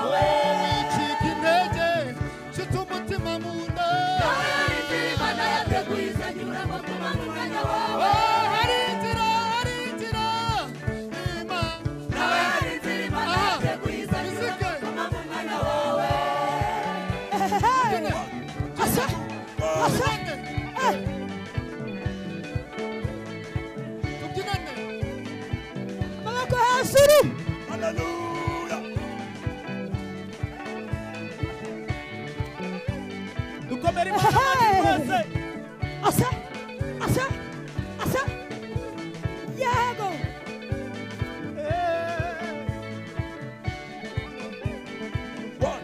wawe wicika intege shitse umutima mu nda nawe yarinze Imana yateguye izanyura ngo tumane umwanya wawe hari inzira nawe yarinze Imana yateguye izanyura ngo tumane umwanya wawe tubyinane Maboko hejuru. Hallelujah. Dukomere Imana twese. Asa. Yego. One.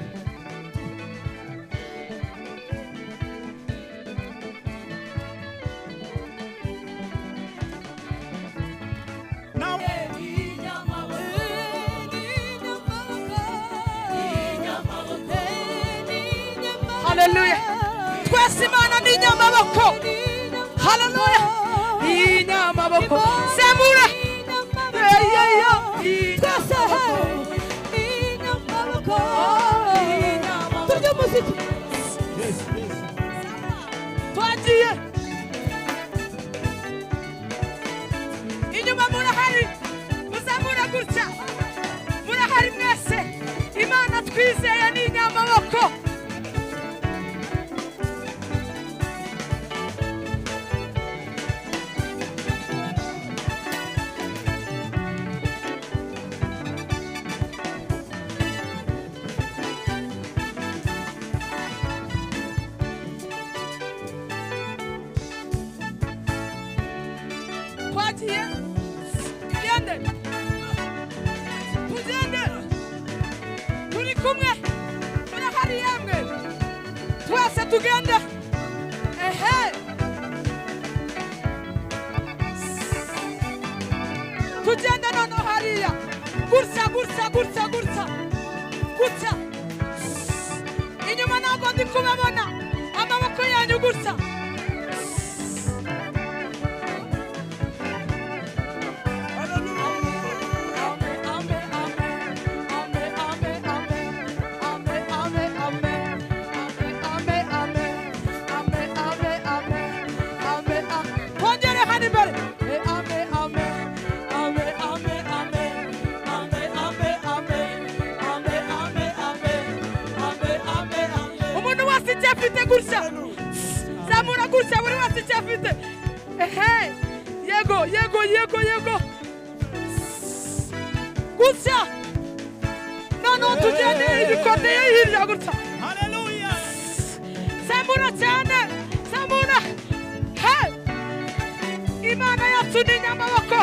Now Hallelujah. Twese Imana ni nyamaboko. Hallelujah. Ni nyamaboko. Semura. Twese. Ni nyamaboko. Turya muziki. yes. Twagiye. Inyuma murahari. Muzamura gutya. Murahari mwese. Imana twizeye ni nyamaboko. Twagiye. Tugende. Turi kumwe. Murahari yemwe. Twese tugende. Ehe. Tugende nono hariya. Gutya. Inyuma ntabwo ndi kubabona. Amaboko yanyu gutya. Zamura gutya buri wese icyo afite. Ehe. Yego. Gutya. None tugende ibikomeye hirya gutya. Hallelujah. Zamura cyane. Zamura. Hey. Imana yacu ni nyamaboko.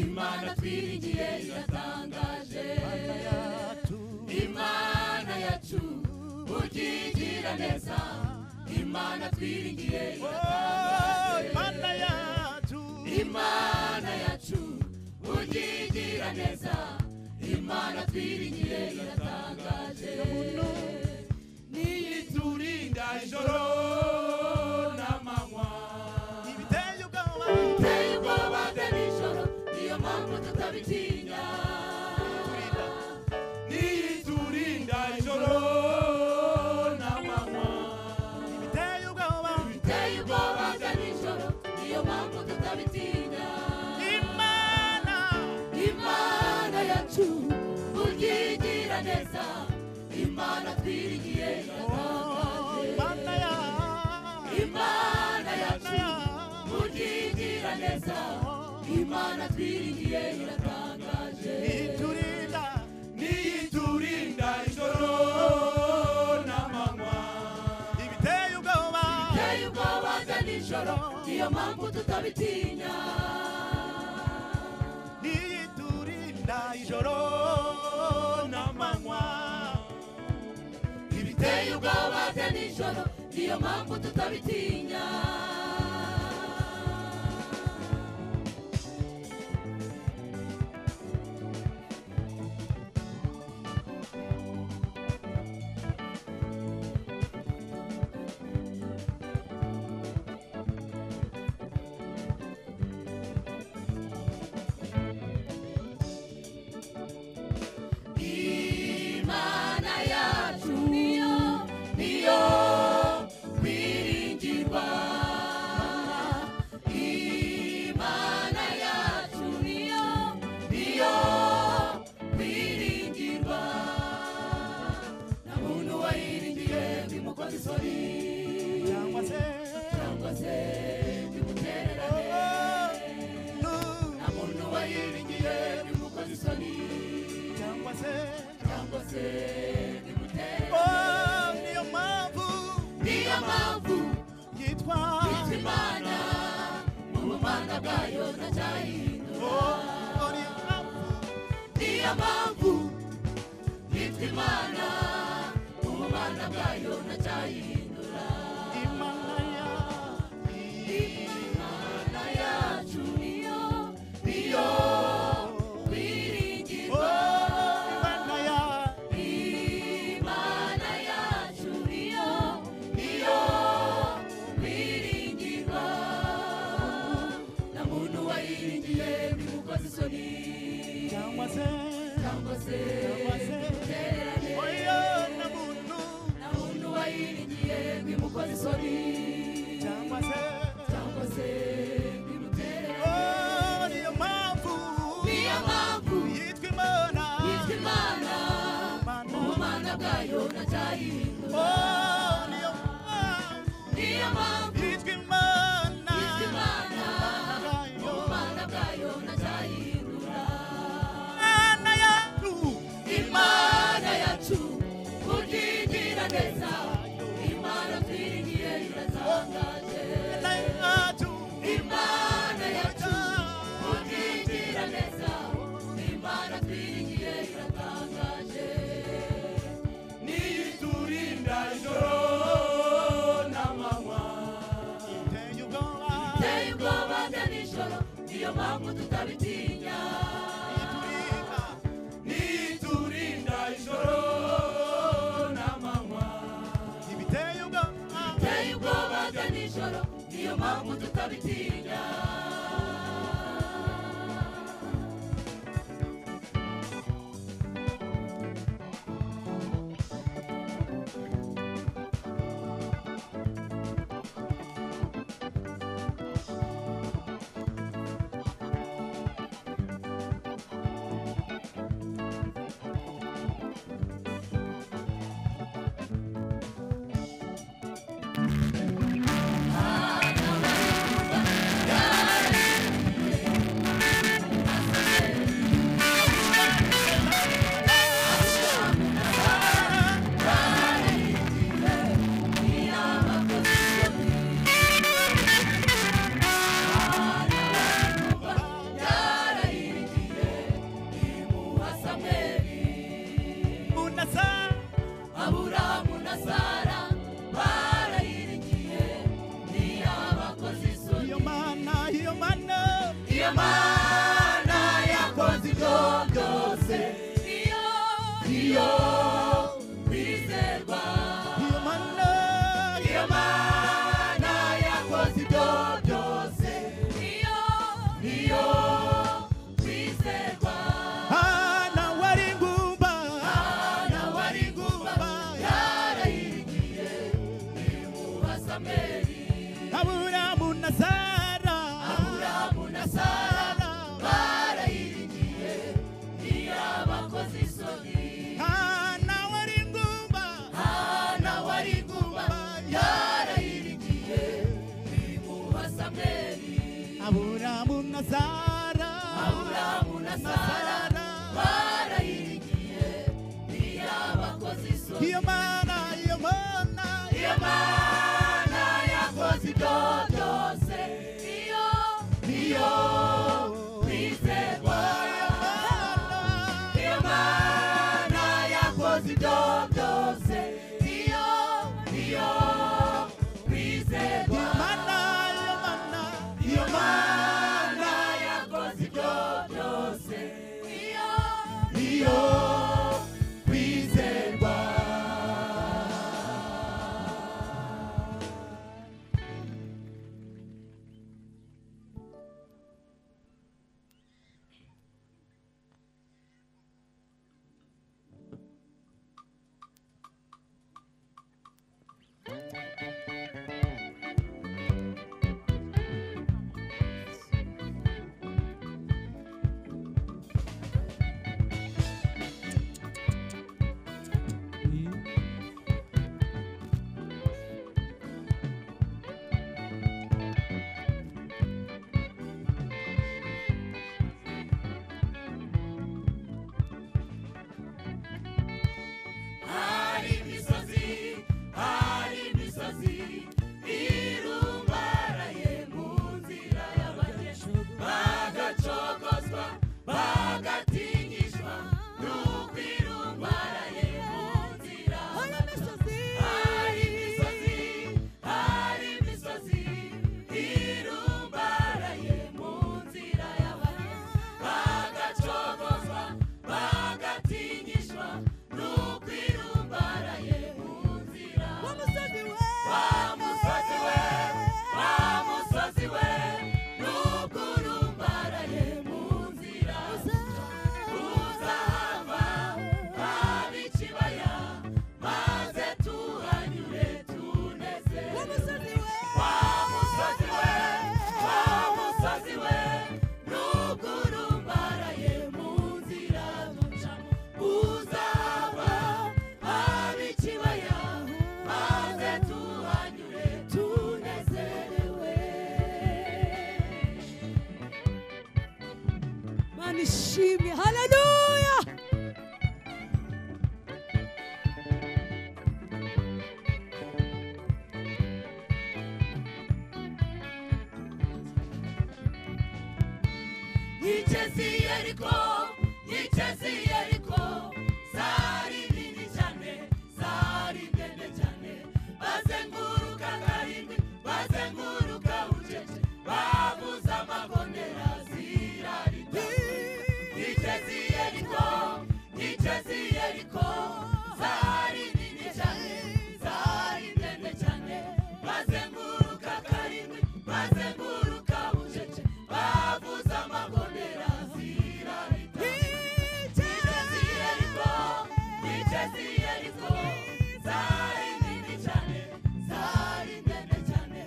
Imana twiringiye iratangaje Imana yacu ukigira neza Imana twiringiye iratangaje Imana yacu ukigira neza Imana twiringiye iratangaje niyiturinda ijoro n'amanywa Ibiteye ubwoba nijoro niyo mpamvu tutabitinya niyiturinda ijoro n'amanywa Ibiteye ubwoba nijoro niyo mpamvu tutabitinya Imana yacu ukigira neza Imana twiringiye iratangaje Imana yacu ukigira neza Imana twiringiye iratangaje niyiturinda ijoro n'amanywa ibiteye ubwoba nijoro niyo mpamvu tutabitinya iturinda ijoro n'amanywa ibiteye ubwoba bya nijoro niyo mpamvu tutabitinya Iyo mana yakoze ibyo byose Imana ishimwe. Haleluya. Yichezi Yeriko, Yichezi Yeriko, zari nini cyane, zari ndende cyane, bazenguruka karindwi, bazenguruka ucece, babuza amagondera zirarita. Yichezi Yeriko, Yichezi Yeriko, zari nini cyane, zari ndende cyane, bazenguruka karindwi, bazenguruka ucece, babuza amagondera zirarita. Yichezi Yeriko, Yichezi Yeriko, zari nini cyane, zari ndende cyane,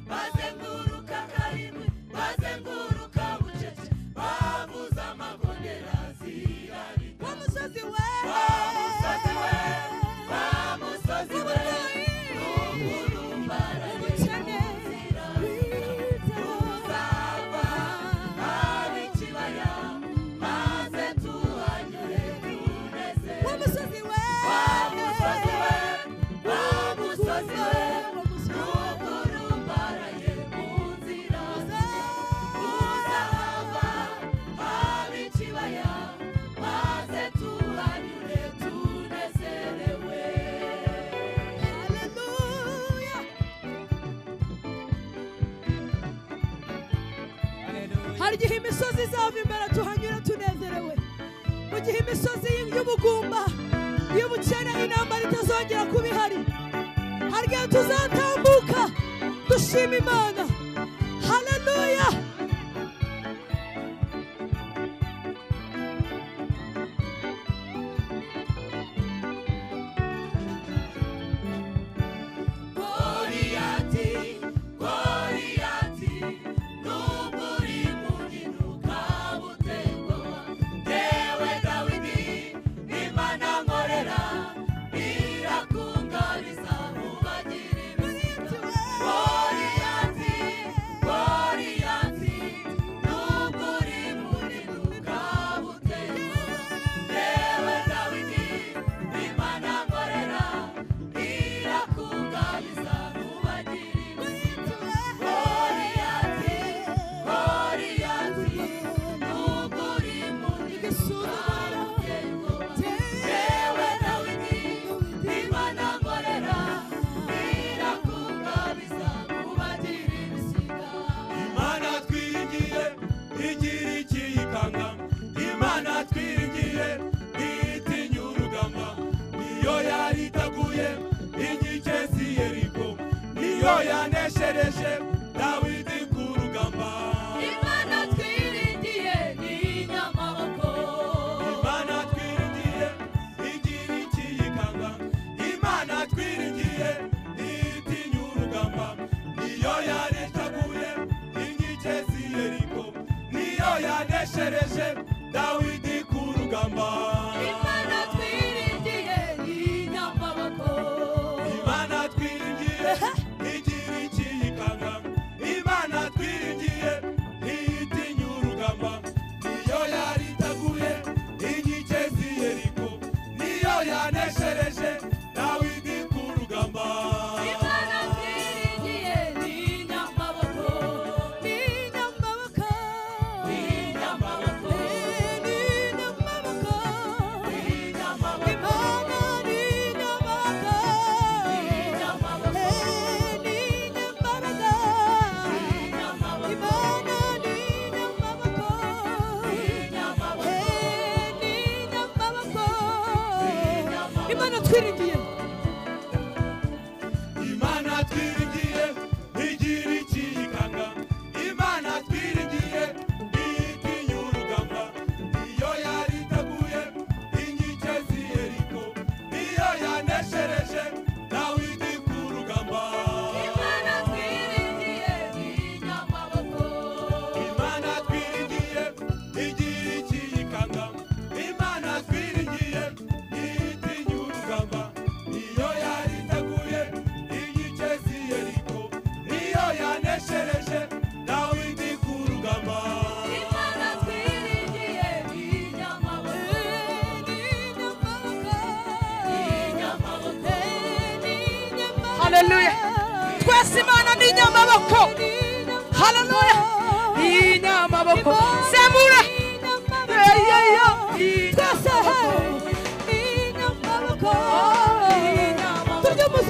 bazenguruka karindwi, bazenguruka bucece, babuza amagondera zirarita. Wa musozi we, Wa musozi we, n'uburumbara ubukene uzava ab'ikibaya, maze tuhanyure tunezerwe. wa musozi we, Wa musozi we, wa musozi we, n'uburumbaraye mu nzira, uzahava ab'ikibaya, maze tuhanyure tunezerewe. haleluya. Hari igihe imisozi izava imbere tuhanyura tunezerewe, mu gihe imisozi y'ubugumba y'ubukene intambara itazongera kuba ihari, hari igihe tuzatambuka dushima Imana. Haleluya. Goriyati, Goriyati, nubwo uri munini ukabutengwa, yewe Dawidi, Imana nkorera, irakungabiza mubagire ibisiga. Goriyati,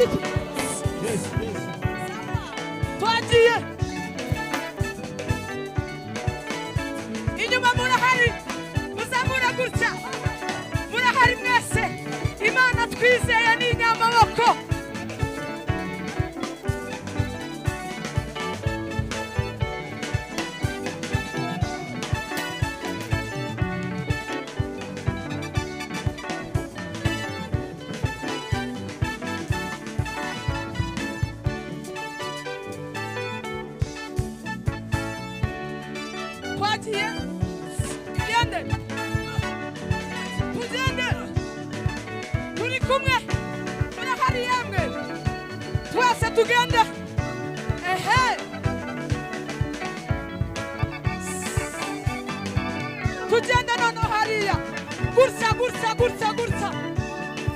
iki twagiye inyuma murahari muzamura gutya murahari mwese Imana twizeye ni inyamaboko twagiye tugende turi kumwe murahari yemwe twese tugende ehe tugende noneho hariya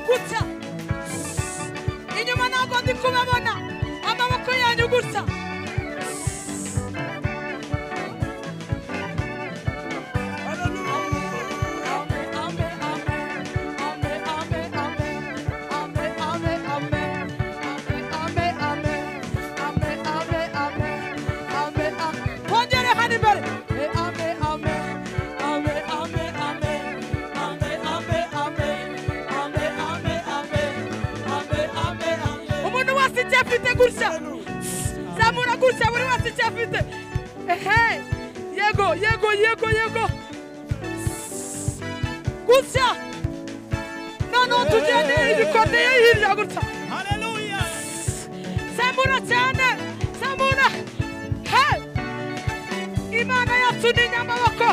gutya inyuma ntabwo ndi kubabona amaboko yanyu gutya zamura gutya buri wese icyo afite ehe yego gutya noneho tugende ibikomeye hirya gutya Hallelujah. zamura cyane zamura he Imana yacu ni inyamaboko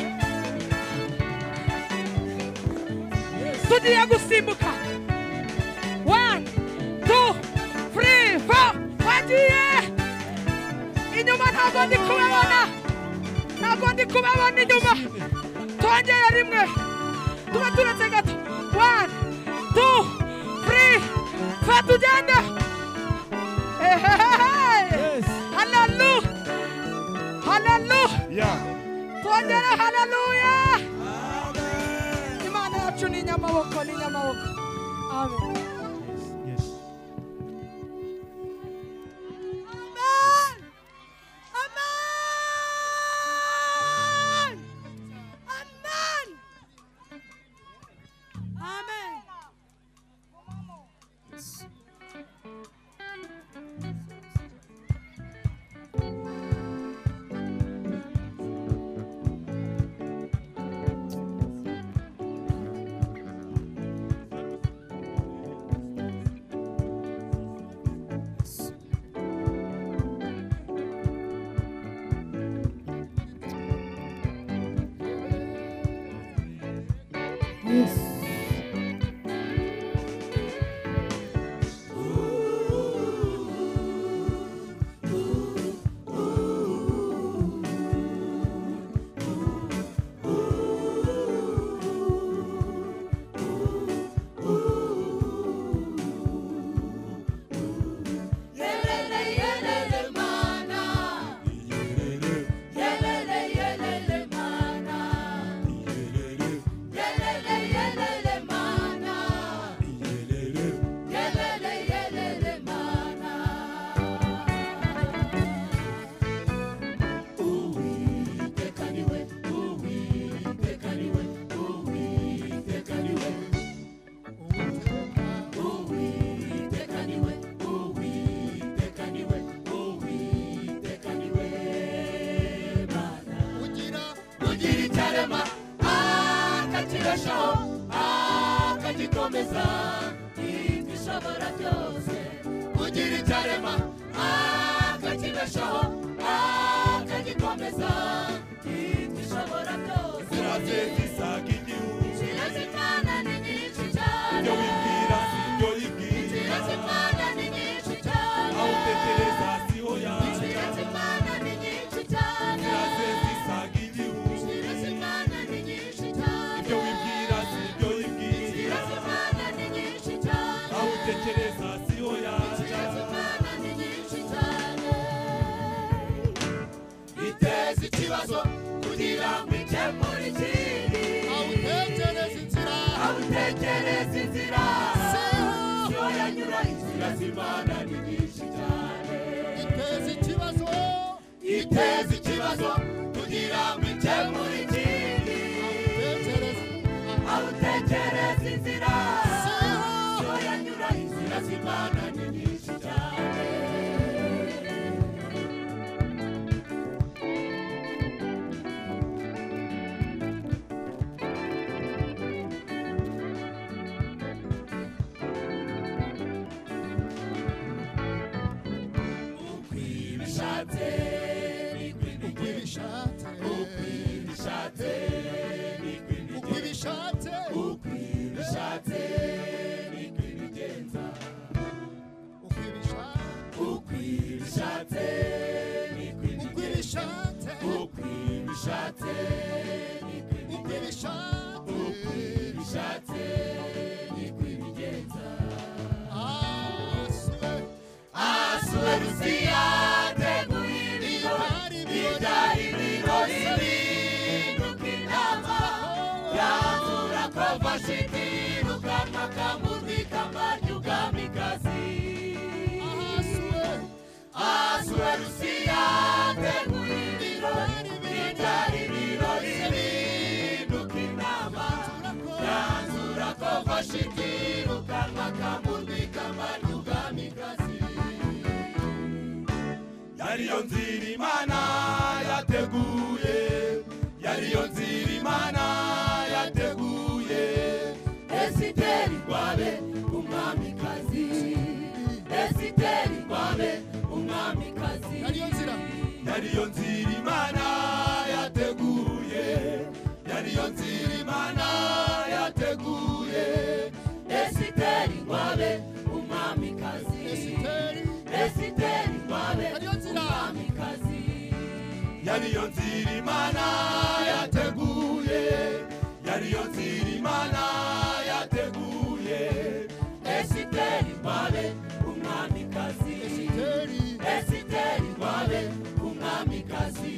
tugiye gusimbuka 1 2 3 4 twagiye inyuma ntabwo ndi kubabona inyuma twongera rimwe tuba turetse gato 1 2 3 4 tugende haleluya twongera haleluya Imana yacu ni inyamaboko amen Simana uteza ikibazo kugira ngo ikemure ikindi awutekereza inzira yo yanyura inzira z'Imana ni nyinshi cyane Yariyo nzira Imana yateguye Yariyo nzira Imana yateguye Esiteri kwabe umwamikazi Esiteri kwabe umwamikazi Yariyo nzira Imana yateguye Yariyo nzira Imana yateguye Esiteri kwabe umwamikazi Esiteri kwabe umwamikazi Yariyo nzira Imana yateguye Yariyo nzira Imana yateguye Esiteri kwabe umwamikazi Esiteri kwabe umwamikazi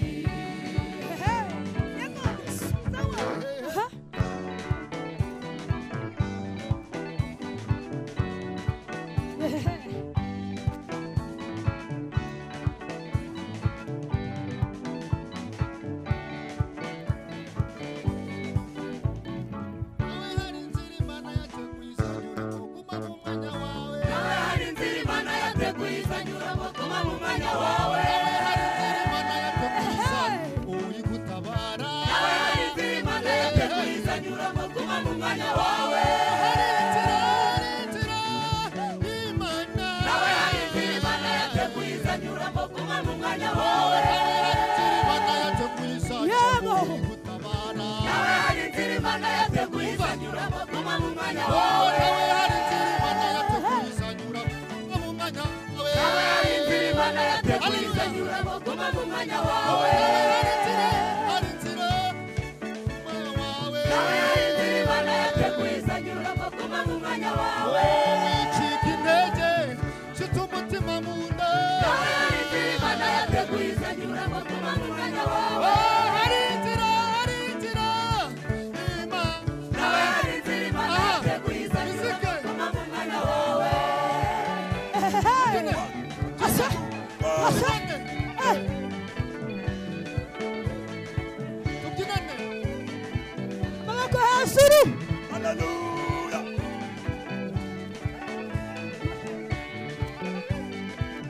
Hallelujah.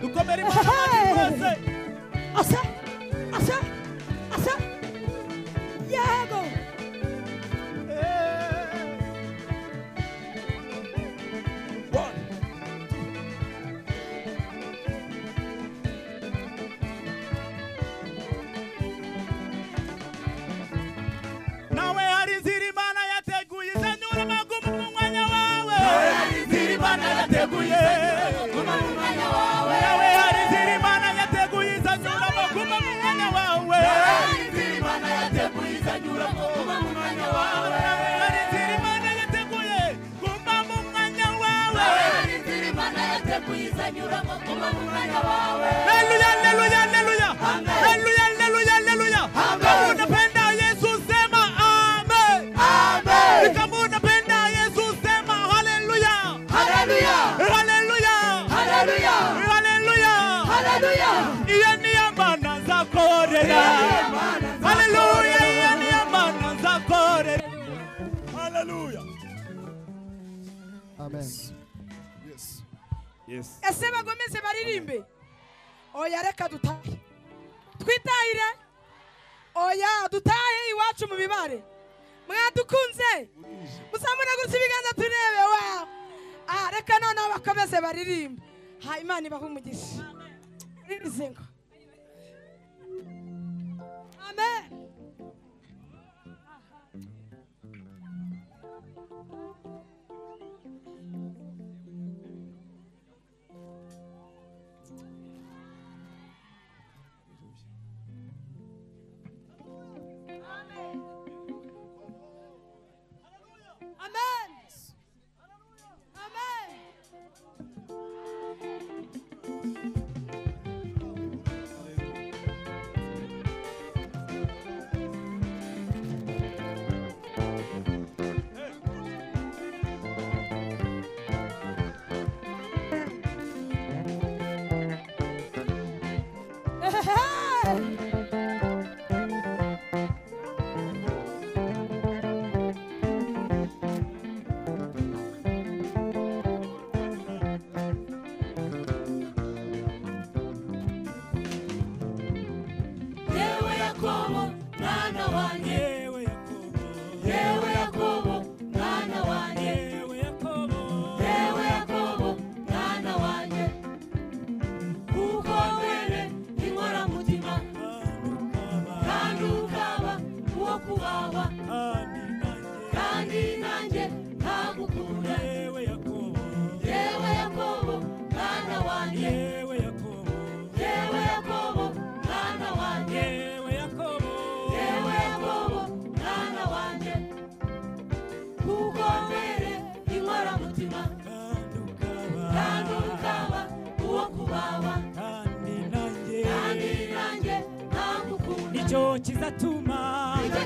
Dukomere Imana Asa. Yego. Nawe hari inzira Imana yateguye izanyura amagumu mu mwanya wawe. Nawe hari inzira Imana yateguye. Nawe hari inzira Amen. Yes. Yes. ese bagomeze baririmbe oya reka dutahe twitahire oya dutahe iwacu mu bibare mwadukunze musamuna gusa ibiganza turebe wa reka noneho bakomeze baririmbe ha Imana ibahe umugisha rizingo amen.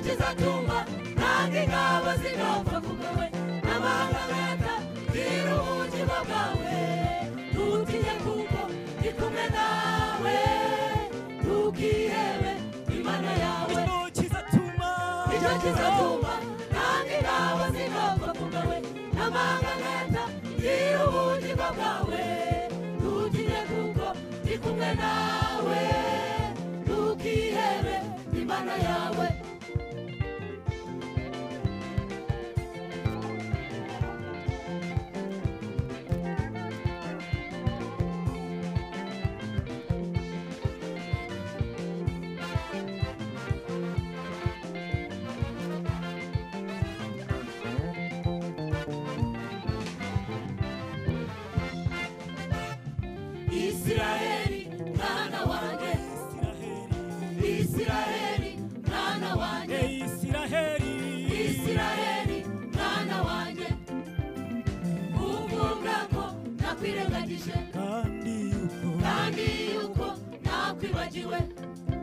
Kizatuma nange ngabo zinopfa kugawe amanga leta iruhunjibwa bwawe tutinye kuko ndikumwe nawe tukihebe Imana yawe icyo kizatuma nange ngabo zinopfa kugawe amanga leta iruhunjibwa bwawe tutinye kuko ndikumwe nawe tukihebe Imana yawe. Israeli mwana wanjye Israeli mwana wanjye Israeli mwana wanjye uvuga ko nakwirengagije kandi yuko nakwibagiwe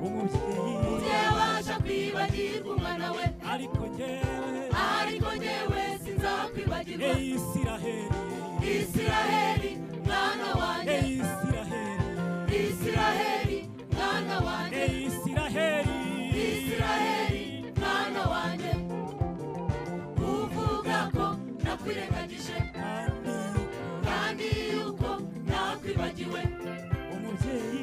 umubyeyi waje kwibagirwa umwana we ariko njyewe sinzakwibagirwa Israeli mwana wanjye Israeli mwana wanjye Israeli mwana wanjye uvuga ko nakwirengagije kandi yuko nakwibagiwe umubyeyi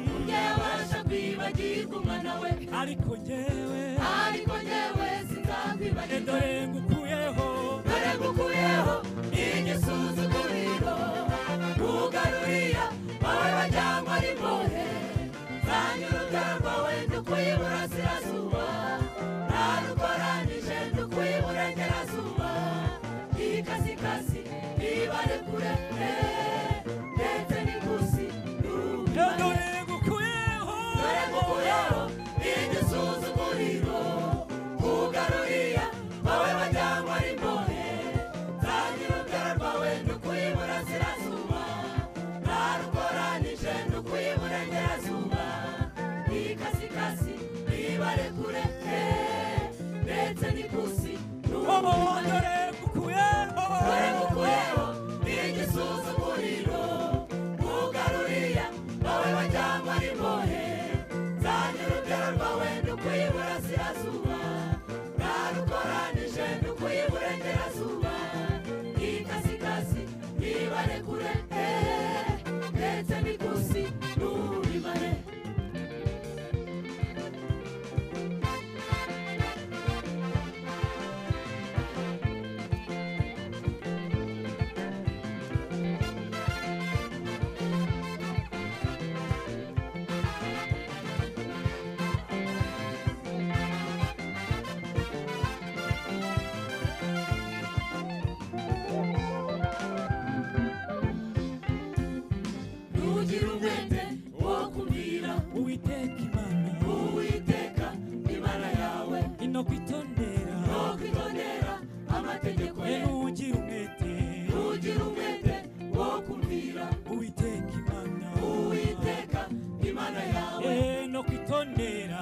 wabasha kwibagirwa umwana we ariko njyewe sinzakwibagirwa dore ngukuyeho igisuzuguriro rugarurira wowe wajyanywe ari imbohe zanyuruga rwawe ndukuye iburasirazuba narukoranije ndukuye iburengerazuba ikasikazi ibare kure ndetse n'ikusi dore ngukuyeho igisuzuguriro rugarurira wowe wajyanywe ari imbohe zanyuruga rwawe ndukuye iburasirazuba narukoranije ndukuye iburengerazuba ikasikazi ibare kure ndetse n'ikusi dore ngukuyeho igisuzuguriro rugarurira wowe wajyanywe ari imbohe zanyuruga rwawe ndukuye iburasirazuba narukoranije ndukuye iburengerazuba ikasikazi no kwitondera amategeko ye nugira umwete wo kumvira Uwiteka Imana yawe no kwitondera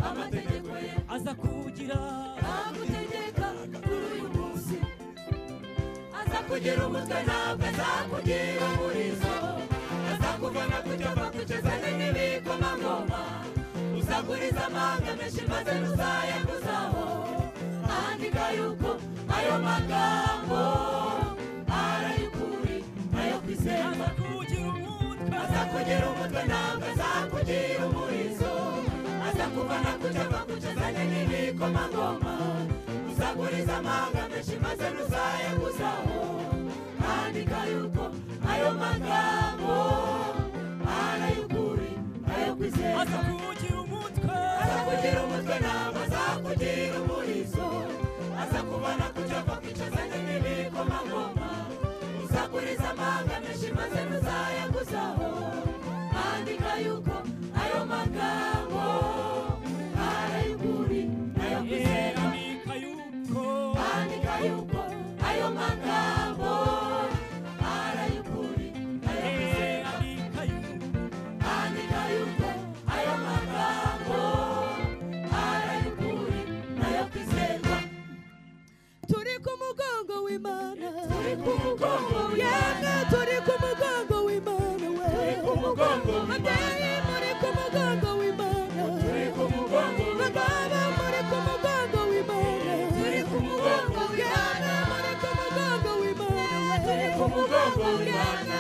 amategeko ye aza kugira agutegeka kuri uyu munsi aza kugira umutwe ntabwo azakugira umurizo azakuvana kucyapa kucezane n'ibikomangoma uzaguriza amanga menshi maze ntuzayaguzaho andika yuko ayo magambo arayukuri ayo kwizera azakugira umutwe ntabwo azakugira umurizo azakuvana kucyapa kucezane n'ibikomangoma uzaguriza amanga menshi maze ntuzayaguzaho andika yuko ayo magambo arayukuri ayo kwizera azakugira umutwe ntabwo azakugira umurizo azakuvana kucyapa kucezane n'ibikomangoma uzaguriza amanga menshi maze ntuzayaguzaho andika yuko ayo magambo arayukuri ayo kwizera andika yuko ayo magambo arayukuri ayo kwizera andika yuko ayo magambo arayukuri ayo kwizera turi ku mugongo w'Imana turi ku mugongo yemwe turi ku mugongo w'Imana we turi ku mugongo ababyeyi muri ku mugongo w'Imana turi ku mugongo bagabo muri ku mugongo w'Imana turi ku mugongo yemwe muri ku mugongo w'Imana turi ku mugongo yemwe